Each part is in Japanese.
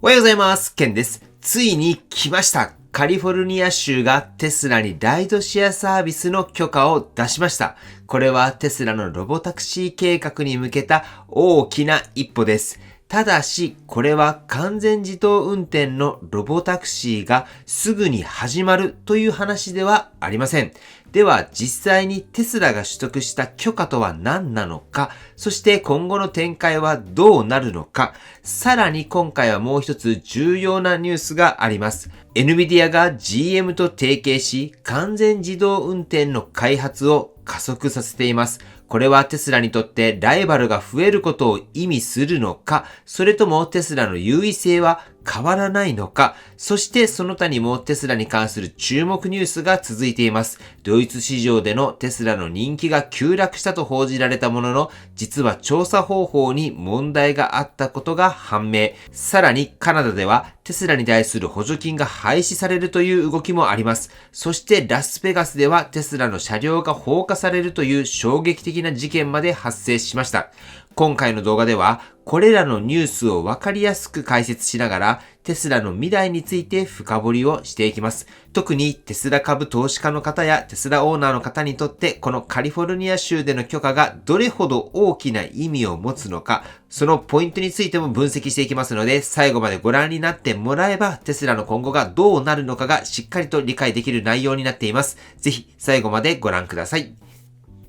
おはようございます。ケンです。ついに来ました。カリフォルニア州がテスラにライドシェアサービスの許可を出しました。これはテスラのロボタクシー計画に向けた大きな一歩です。ただし、これは完全自動運転のロボタクシーがすぐに始まるという話ではありません。では実際にテスラが取得した許可とは何なのか、そして今後の展開はどうなるのか、さらに今回はもう一つ重要なニュースがあります。NVIDIA が GM と提携し、完全自動運転の開発を加速させています。これはテスラにとってライバルが増えることを意味するのか、それともテスラの優位性は変わらないのか、そしてその他にもテスラに関する注目ニュースが続いています。ドイツ市場でのテスラの人気が急落したと報じられたものの、実は調査方法に問題があったことが判明。さらにカナダではテスラに対する補助金が廃止されるという動きもあります。そしてラスベガスではテスラの車両が放火されるという衝撃的な事件まで発生しました。今回の動画ではこれらのニュースをわかりやすく解説しながらテスラの未来について深掘りをしていきます。特にテスラ株投資家の方やテスラオーナーの方にとってこのカリフォルニア州での許可がどれほど大きな意味を持つのか、そのポイントについても分析していきますので、最後までご覧になってもらえばテスラの今後がどうなるのかがしっかりと理解できる内容になっています。ぜひ最後までご覧ください。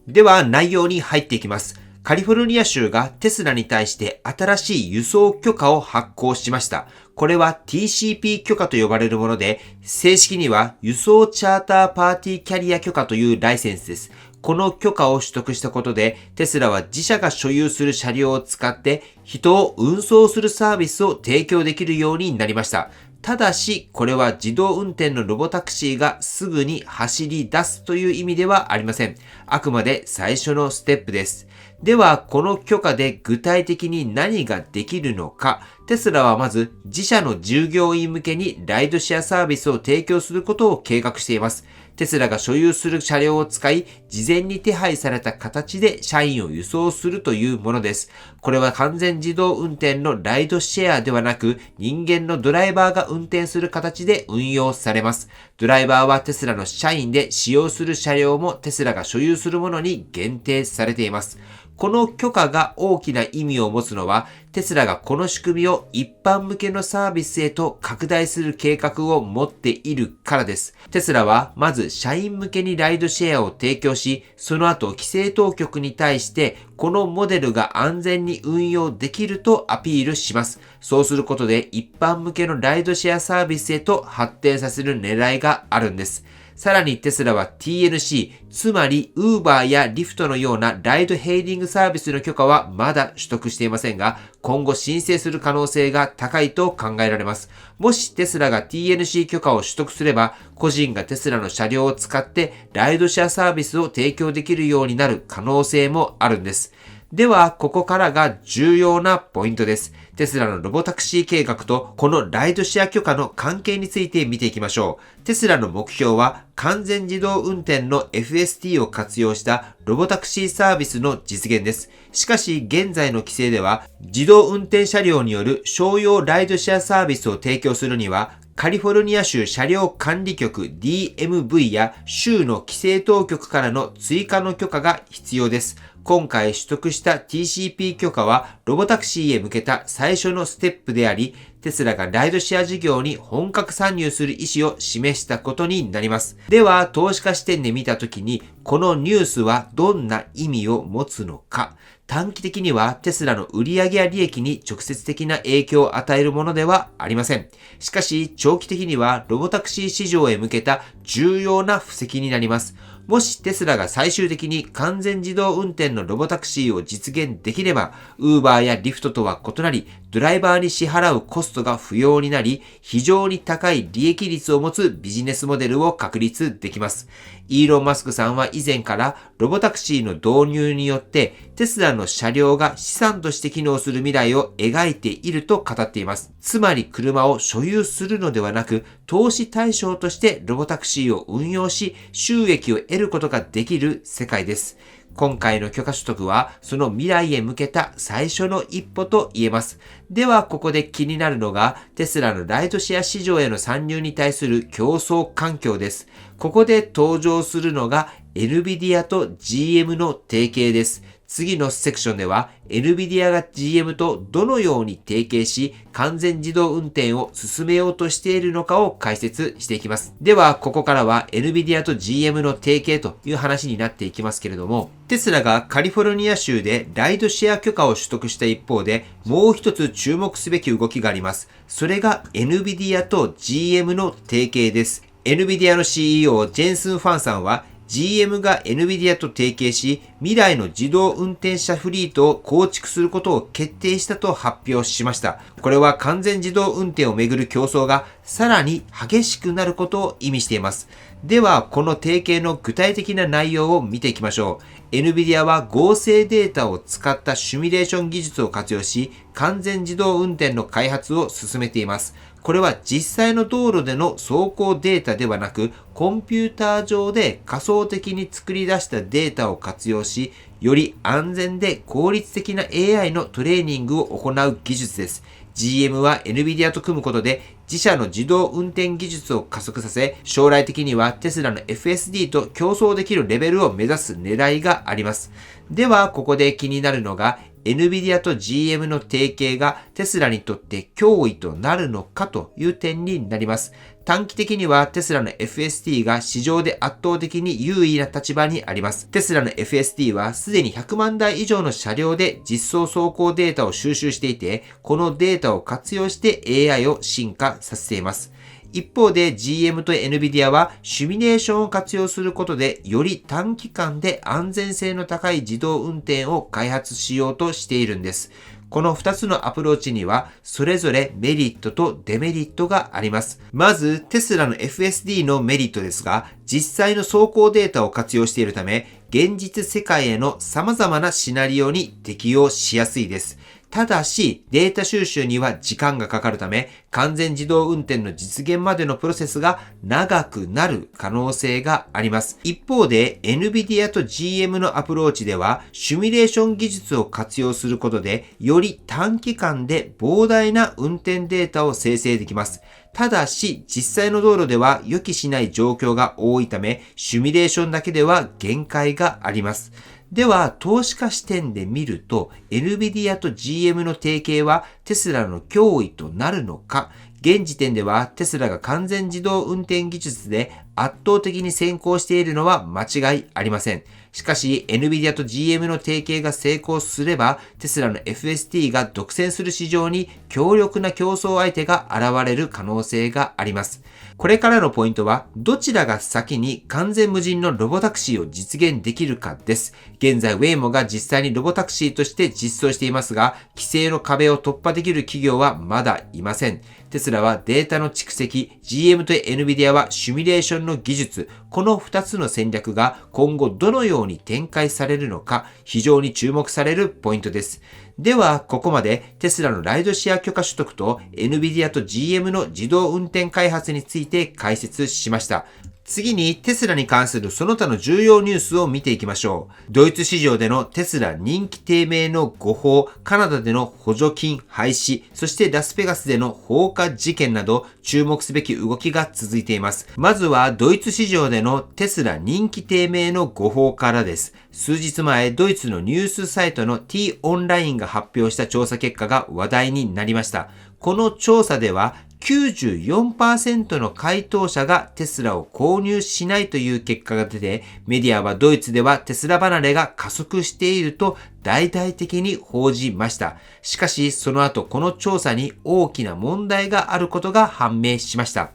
では内容に入っていきます。カリフォルニア州がテスラに対して新しい輸送許可を発行しました。これは TCP 許可と呼ばれるもので、正式には輸送チャーターパーティーキャリア許可というライセンスです。この許可を取得したことで、テスラは自社が所有する車両を使って人を運送するサービスを提供できるようになりました。ただし、これは自動運転のロボタクシーがすぐに走り出すという意味ではありません。あくまで最初のステップです。では、この許可で具体的に何ができるのか、テスラはまず自社の従業員向けにライドシェアサービスを提供することを計画しています。テスラが所有する車両を使い、事前に手配された形で社員を輸送するというものです。これは完全自動運転のライドシェアではなく、人間のドライバーが運転する形で運用されます。ドライバーはテスラの社員で使用する車両もテスラが所有するものに限定されています。この許可が大きな意味を持つのは、テスラがこの仕組みを一般向けのサービスへと拡大する計画を持っているからです。テスラはまず社員向けにライドシェアを提供し、その後規制当局に対してこのモデルが安全に運用できるとアピールします。そうすることで一般向けのライドシェアサービスへと発展させる狙いがあるんです。さらにテスラは TNC、つまり Uber や Lyft のようなライドヘイリングサービスの許可はまだ取得していませんが、今後申請する可能性が高いと考えられます。もしテスラが TNC 許可を取得すれば、個人がテスラの車両を使ってライドシェアサービスを提供できるようになる可能性もあるんです。では、ここからが重要なポイントです。テスラのロボタクシー計画とこのライドシェア許可の関係について見ていきましょう。テスラの目標は完全自動運転の FST を活用したロボタクシーサービスの実現です。しかし現在の規制では自動運転車両による商用ライドシェアサービスを提供するにはカリフォルニア州車両管理局 DMV や州の規制当局からの追加の許可が必要です。今回取得した TCP 許可はロボタクシーへ向けた最初のステップであり、テスラがライドシェア事業に本格参入する意思を示したことになります。では、投資家視点で見たときに、このニュースはどんな意味を持つのか。短期的にはテスラの売上や利益に直接的な影響を与えるものではありません。しかし、長期的にはロボタクシー市場へ向けた重要な布石になります。もしテスラが最終的に完全自動運転のロボタクシーを実現できれば、Uber や Lyft とは異なり、ドライバーに支払うコストが不要になり、非常に高い利益率を持つビジネスモデルを確立できます。イーロン・マスクさんは以前からロボタクシーの導入によってテスラの車両が資産として機能する未来を描いていると語っています。つまり車を所有するのではなく、投資対象としてロボタクシーを運用し収益を得ることができる世界です。今回の許可取得はその未来へ向けた最初の一歩と言えます。ではここで気になるのがテスラのライドシェア市場への参入に対する競争環境です。ここで登場するのが NVIDIA と GM の提携です。次のセクションでは NVIDIA が GM とどのように提携し完全自動運転を進めようとしているのかを解説していきます。ではここからは NVIDIA と GM の提携という話になっていきますけれども、テスラがカリフォルニア州でライドシェア許可を取得した一方でもう一つ注目すべき動きがあります。それが NVIDIA と GM の提携です。NVIDIA の CEO ジェンスン・ファンさんはGM が NVIDIA と提携し、未来の自動運転車フリートを構築することを決定したと発表しました。これは完全自動運転をめぐる競争がさらに激しくなることを意味しています。では、この提携の具体的な内容を見ていきましょう。NVIDIA は合成データを使ったシミュレーション技術を活用し、完全自動運転の開発を進めています。これは実際の道路での走行データではなく、コンピューター上で仮想的に作り出したデータを活用し、より安全で効率的な AI のトレーニングを行う技術です。GM は NVIDIA と組むことで自社の自動運転技術を加速させ、将来的にはテスラの FSD と競争できるレベルを目指す狙いがあります。では、ここで気になるのが、NVIDIA と GM の提携がテスラにとって脅威となるのかという点になります。短期的にはテスラの FSD が市場で圧倒的に優位な立場にあります。テスラの FSD はすでに100万台以上の車両で実装走行データを収集していて、このデータを活用して AI を進化させています。一方で GM と NVIDIA はシミュレーションを活用することでより短期間で安全性の高い自動運転を開発しようとしているんです。この2つのアプローチにはそれぞれメリットとデメリットがあります。まずテスラの FSD のメリットですが、実際の走行データを活用しているため、現実世界への様々なシナリオに適用しやすいです。ただし、データ収集には時間がかかるため、完全自動運転の実現までのプロセスが長くなる可能性があります。一方で、NVIDIA と GM のアプローチでは、シミュレーション技術を活用することで、より短期間で膨大な運転データを生成できます。ただし、実際の道路では予期しない状況が多いため、シミュレーションだけでは限界があります。では、投資家視点で見ると、NVIDIA と GM の提携はテスラの脅威となるのか、現時点ではテスラが完全自動運転技術で圧倒的に先行しているのは間違いありません。しかし、NVIDIA と GM の提携が成功すれば、テスラの FSD が独占する市場に強力な競争相手が現れる可能性があります。これからのポイントは、どちらが先に完全無人のロボタクシーを実現できるかです。現在、Waymo が実際にロボタクシーとして実装していますが、規制の壁を突破できる企業はまだいません。テスラはデータの蓄積、GM と NVIDIA はシミュレーションの技術、この2つの戦略が今後どのように展開されるのか、非常に注目されるポイントです。では、ここまでテスラのライドシェア許可取得と NVIDIA と GM の自動運転開発について解説しました。次にテスラに関するその他の重要ニュースを見ていきましょう。ドイツ市場でのテスラ人気低迷の誤報、カナダでの補助金廃止、そしてラスベガスでの放火事件など注目すべき動きが続いています。まずはドイツ市場でのテスラ人気低迷の誤報からです。数日前、ドイツのニュースサイトの T オンラインが発表した調査結果が話題になりました。この調査では94% の回答者がテスラを購入しないという結果が出て、メディアはドイツではテスラ離れが加速していると大々的に報じました。しかし、その後この調査に大きな問題があることが判明しました。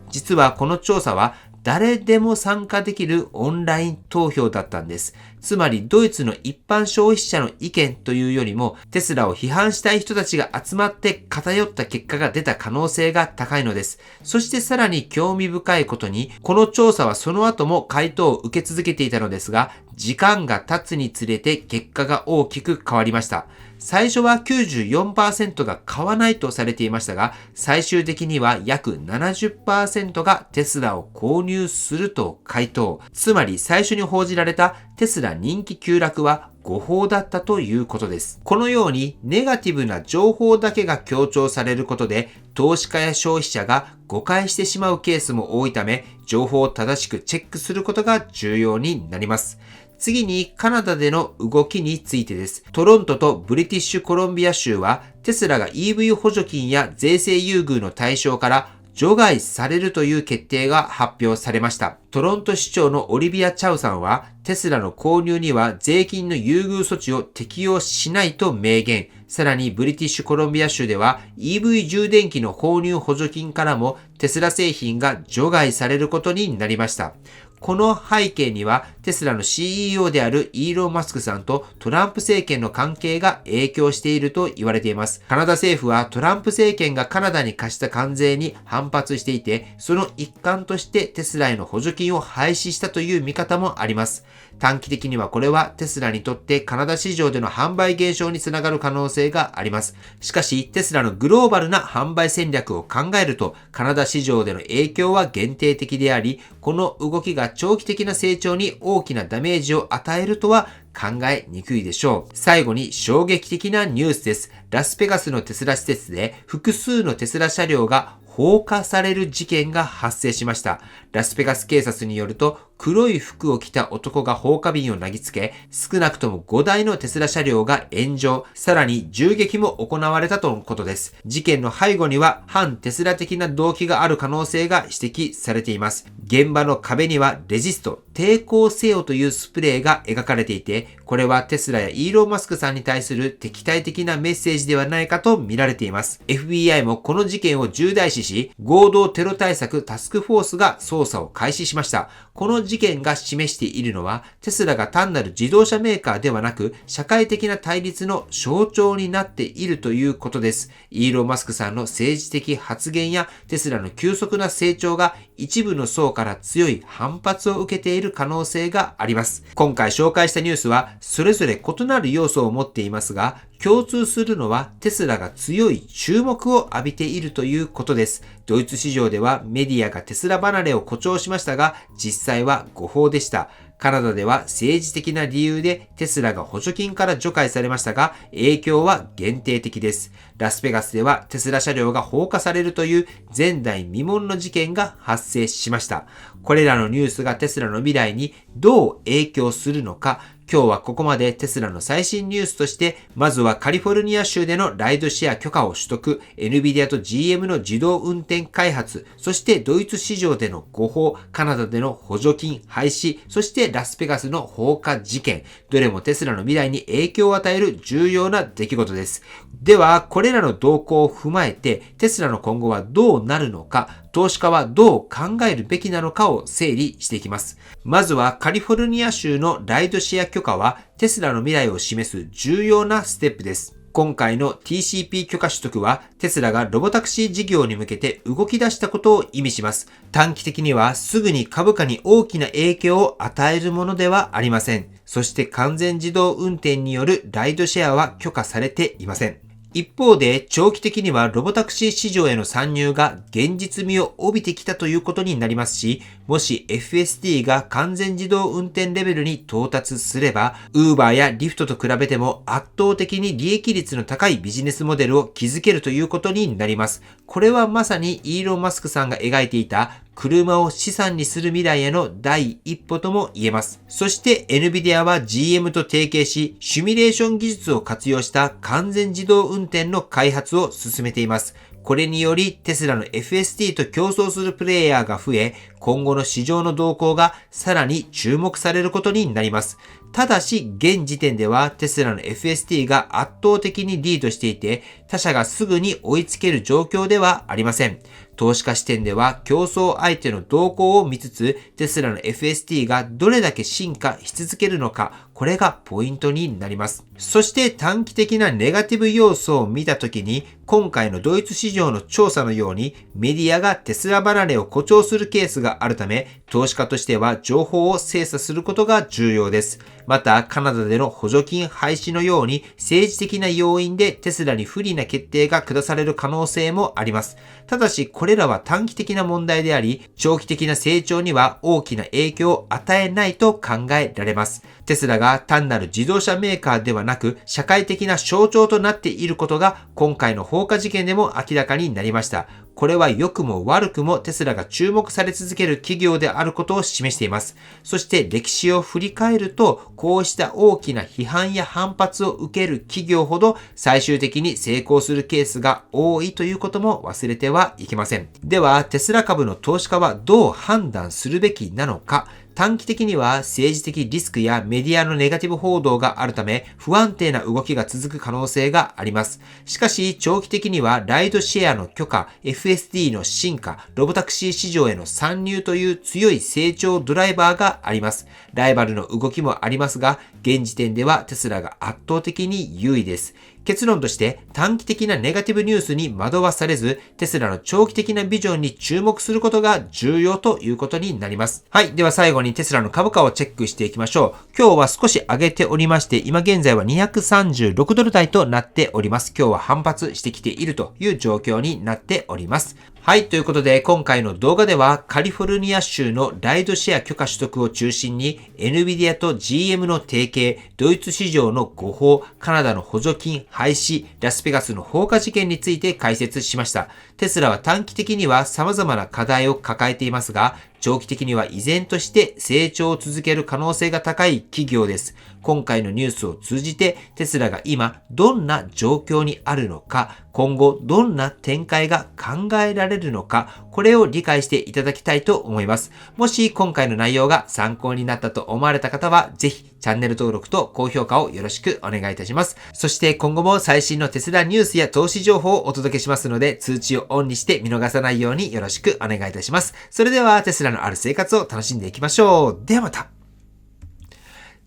実はこの調査は誰でも参加できるオンライン投票だったんです。つまりドイツの一般消費者の意見というよりもテスラを批判したい人たちが集まって偏った結果が出た可能性が高いのです。そしてさらに興味深いことに、この調査はその後も回答を受け続けていたのですが、時間が経つにつれて結果が大きく変わりました。最初は 94% が買わないとされていましたが、最終的には約 70% がテスラを購入すると回答。つまり最初に報じられたテスラ人気急落は誤報だったということです。このようにネガティブな情報だけが強調されることで、投資家や消費者が誤解してしまうケースも多いため、情報を正しくチェックすることが重要になります。次にカナダでの動きについてです。トロントとブリティッシュコロンビア州はテスラが EV 補助金や税制優遇の対象から除外されるという決定が発表されました。トロント市長のオリビア・チャウさんは、テスラの購入には税金の優遇措置を適用しないと明言。さらにブリティッシュコロンビア州では EV 充電器の購入補助金からもテスラ製品が除外されることになりました。この背景にはテスラの CEO であるイーロン・マスクさんとトランプ政権の関係が影響していると言われています。カナダ政府はトランプ政権がカナダに課した関税に反発していて、その一環としてテスラへの補助金を廃止したという見方もあります。短期的にはこれはテスラにとってカナダ市場での販売減少につながる可能性があります。しかしテスラのグローバルな販売戦略を考えるとカナダ市場での影響は限定的であり、この動きが長期的な成長に大きなダメージを与えるとは考えにくいでしょう。最後に衝撃的なニュースです。ラスベガスのテスラ施設で複数のテスラ車両が放火される事件が発生しました。ラスベガス警察によると、黒い服を着た男が放火瓶を投げつけ、少なくとも5台のテスラ車両が炎上、さらに銃撃も行われたとのことです。事件の背後には反テスラ的な動機がある可能性が指摘されています。現場の壁にはレジスト、抵抗せよというスプレーが描かれていて、これはテスラやイーロン・マスクさんに対する敵対的なメッセージではないかと見られています。FBI もこの事件を重大視し、合同テロ対策タスクフォースが捜査を開始しました。この事件が示しているのは、テスラが単なる自動車メーカーではなく、社会的な対立の象徴になっているということです。イーロン・マスクさんの政治的発言やテスラの急速な成長が一部の層から強い反発を受けている可能性があります。今回紹介したニュースは、それぞれ異なる要素を持っていますが、共通するのはテスラが強い注目を浴びているということです。ドイツ市場ではメディアがテスラ離れを誇張しましたが、実際は誤報でした。カナダでは政治的な理由でテスラが補助金から除外されましたが、影響は限定的です。ラスベガスではテスラ車両が放火されるという前代未聞の事件が発生しました。これらのニュースがテスラの未来にどう影響するのか、今日はここまでテスラの最新ニュースとして、まずはカリフォルニア州でのライドシェア許可を取得、NVIDIA と GM の自動運転開発、そしてドイツ市場での誤報、カナダでの補助金廃止、そしてラスベガスの放火事件、どれもテスラの未来に影響を与える重要な出来事です。では、これらの動向を踏まえて、テスラの今後はどうなるのか、投資家はどう考えるべきなのかを整理していきます。まずはカリフォルニア州のライドシェア許可はテスラの未来を示す重要なステップです。今回の TCP 許可取得はテスラがロボタクシー事業に向けて動き出したことを意味します。短期的にはすぐに株価に大きな影響を与えるものではありません。そして完全自動運転によるライドシェアは許可されていません。一方で長期的にはロボタクシー市場への参入が現実味を帯びてきたということになりますし、もし FSD が完全自動運転レベルに到達すれば、Uber や Lyft と比べても圧倒的に利益率の高いビジネスモデルを築けるということになります。これはまさにイーロン・マスクさんが描いていた車を資産にする未来への第一歩とも言えます。そして NVIDIA は GM と提携し、シミュレーション技術を活用した完全自動運転の開発を進めています。これによりテスラの FSD と競争するプレイヤーが増え、今後の市場の動向がさらに注目されることになります。ただし、現時点ではテスラの FSD が圧倒的にリードしていて、他社がすぐに追いつける状況ではありません。投資家視点では競争相手の動向を見つつ、テスラの FSD がどれだけ進化し続けるのか、これがポイントになります。そして短期的なネガティブ要素を見たときに、今回のドイツ市場の調査のようにメディアがテスラ離れを誇張するケースがあるため、投資家としては情報を精査することが重要です。また、カナダでの補助金廃止のように政治的な要因でテスラに不利な決定が下される可能性もあります。ただし、これらは短期的な問題であり、長期的な成長には大きな影響を与えないと考えられます。テスラが単なる自動車メーカーではなく、社会的な象徴となっていることが今回の放火事件でも明らかになりました。これは良くも悪くもテスラが注目され続ける企業であることを示しています。そして歴史を振り返ると、こうした大きな批判や反発を受ける企業ほど最終的に成功するケースが多いということも忘れてはいけません。では、テスラ株の投資家はどう判断するべきなのか。短期的には政治的リスクやメディアのネガティブ報道があるため不安定な動きが続く可能性があります。しかし長期的にはライドシェアの許可、FSD の進化、ロボタクシー市場への参入という強い成長ドライバーがあります。ライバルの動きもありますが、現時点ではテスラが圧倒的に優位です。結論として短期的なネガティブニュースに惑わされず、テスラの長期的なビジョンに注目することが重要ということになります。はい。では最後にテスラの株価をチェックしていきましょう。今日は少し上げておりまして、今現在は236ドル台となっております。今日は反発してきているという状況になっております。はい。ということで、今回の動画では、カリフォルニア州のライドシェア許可取得を中心に、NVIDIA と GM の提携、ドイツ市場の誤報、カナダの補助金廃止、ラスベガスの放火事件について解説しました。テスラは短期的には様々な課題を抱えていますが、長期的には依然として成長を続ける可能性が高い企業です。今回のニュースを通じてテスラが今どんな状況にあるのか、今後どんな展開が考えられるのか、これを理解していただきたいと思います。もし今回の内容が参考になったと思われた方は、ぜひチャンネル登録と高評価をよろしくお願いいたします。そして今後も最新のテスラニュースや投資情報をお届けしますので、通知をオンにして見逃さないようによろしくお願いいたします。それではテスラのある生活を楽しんでいきましょう。ではまた。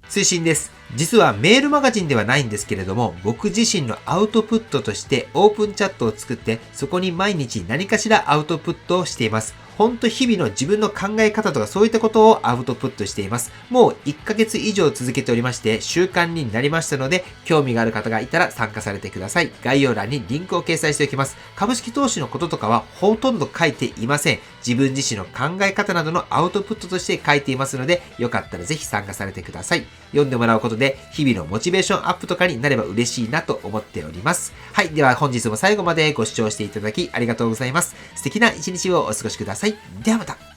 推進です。実はメールマガジンではないんですけれども、僕自身のアウトプットとしてオープンチャットを作って、そこに毎日何かしらアウトプットをしています。ほんと日々の自分の考え方とかそういったことをアウトプットしています。もう1ヶ月以上続けておりまして習慣になりましたので、興味がある方がいたら参加されてください。概要欄にリンクを掲載しておきます。株式投資のこととかはほとんど書いていません。自分自身の考え方などのアウトプットとして書いていますので、よかったらぜひ参加されてください。読んでもらうことで日々のモチベーションアップとかになれば嬉しいなと思っております。はい。では本日も最後までご視聴していただきありがとうございます。素敵な一日をお過ごしください。ではまた。